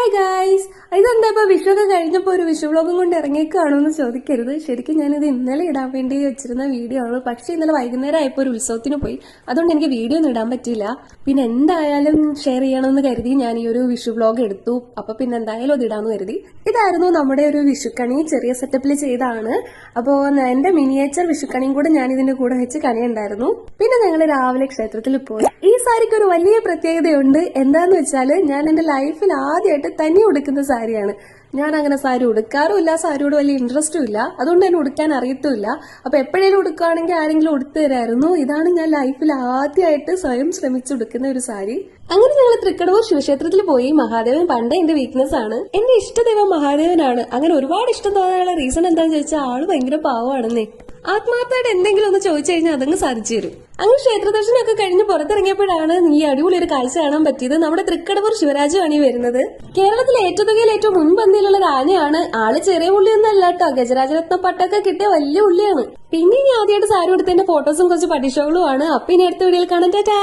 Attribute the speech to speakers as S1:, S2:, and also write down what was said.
S1: Hi guys, ഇതെന്താ ഇപ്പൊ വിഷു ഒക്കെ കഴിഞ്ഞപ്പോ ഒരു വിഷു വ്ലോഗും കൊണ്ട് ഇറങ്ങിയേക്കാണോ എന്ന് ചോദിക്കരുത്. ശരിക്കും ഞാനിത് ഇന്നലെ ഇടാൻ വേണ്ടി വെച്ചിരുന്ന വീഡിയോ ആണ്. പക്ഷെ ഇന്നലെ വൈകുന്നേരം ആയപ്പോ ഒരു ഉത്സവത്തിന് പോയി, അതുകൊണ്ട് എനിക്ക് വീഡിയോ ഒന്നും ഇടാൻ പറ്റിയില്ല. പിന്നെ എന്തായാലും ഷെയർ ചെയ്യണമെന്ന് കരുതി ഞാൻ ഈ ഒരു വിഷു വ്ലോഗ് എടുത്തു. അപ്പൊ പിന്നെ എന്തായാലും അത് ഇടാന്ന് കരുതി. ഇതായിരുന്നു നമ്മുടെ ഒരു വിഷുക്കണി, ചെറിയ സെറ്റപ്പിൽ ചെയ്താണ്. അപ്പോ എന്റെ മിനിയേച്ചർ വിഷുക്കണിയും കൂടെ ഞാൻ ഇതിന്റെ കൂടെ വെച്ച് കണിയുണ്ടായിരുന്നു. പിന്നെ ഞങ്ങൾ രാവിലെ ക്ഷേത്രത്തിൽ പോയി. ഈ സാരിക്ക് ഒരു വലിയ പ്രത്യേകതയുണ്ട്. എന്താന്ന് വെച്ചാൽ ഞാൻ എന്റെ ലൈഫിൽ ആദ്യമായിട്ട് തനി ഉടുക്കുന്ന സാരിയാണ്. ഞാൻ അങ്ങനെ സാരി ഉടുക്കാറുമില്ല, സാരിയോട് വലിയ ഇൻട്രസ്റ്റും ഇല്ല, അതുകൊണ്ട് തന്നെ ഉടുക്കാൻ അറിയത്തുമില്ല. അപ്പൊ എപ്പോഴേലും ഉടുക്കുകയാണെങ്കിൽ ആരെങ്കിലും ഉടുത്തു തരായിരുന്നു. ഇതാണ് ഞാൻ ലൈഫിൽ ആദ്യമായിട്ട് സ്വയം ശ്രമിച്ചുടുക്കുന്ന ഒരു സാരി. അങ്ങനെ ഞങ്ങൾ തൃക്കടവൂർ ശിവക്ഷേത്രത്തിൽ പോയി. മഹാദേവൻ പണ്ട് എന്റെ വീക്ക്നെസ് ആണ്. എന്റെ ഇഷ്ടദൈവം മഹാദേവനാണ്. അങ്ങനെ ഒരുപാട് ഇഷ്ടം തോന്നാനുള്ള റീസൺ എന്താന്ന് ചോദിച്ചാൽ ആള് ഭയങ്കര പാവമാണെന്നേ. ആത്മാർത്ഥമായിട്ട് എന്തെങ്കിലും ഒന്ന് ചോദിച്ചു കഴിഞ്ഞാൽ അതങ്ങ് സാധിച്ചു തരും. അങ്ങനെ ക്ഷേത്ര ദർശനമൊക്കെ കഴിഞ്ഞ് പുറത്തിറങ്ങിയപ്പോഴാണ് ഈ അടിപൊളി ഒരു കാഴ്ച കാണാൻ പറ്റിയത്. നമ്മുടെ തൃക്കടവൂർ ശിവരാജുമാണ് ഈ വരുന്നത്. കേരളത്തിലെ ഏറ്റവും മുൻപന്തിയിലുള്ള ഒരു ആനയാണ്. ആള് ചെറിയ ഉള്ളിയൊന്നും അല്ല കേട്ടോ, ഗജരാജരത്ന പട്ടൊക്കെ കിട്ടിയ വലിയ ഉള്ളിയാണ്. പിന്നെ ഇനി ആദ്യമായിട്ട് സാരി എടുത്തതിന്റെ ഫോട്ടോസും കുറച്ച് പട്ടിഷോകളും ആണ്. അപ്പൊ ഇനി അടുത്ത വീഡിയോയിൽ കാണാൻ. ടാറ്റാ.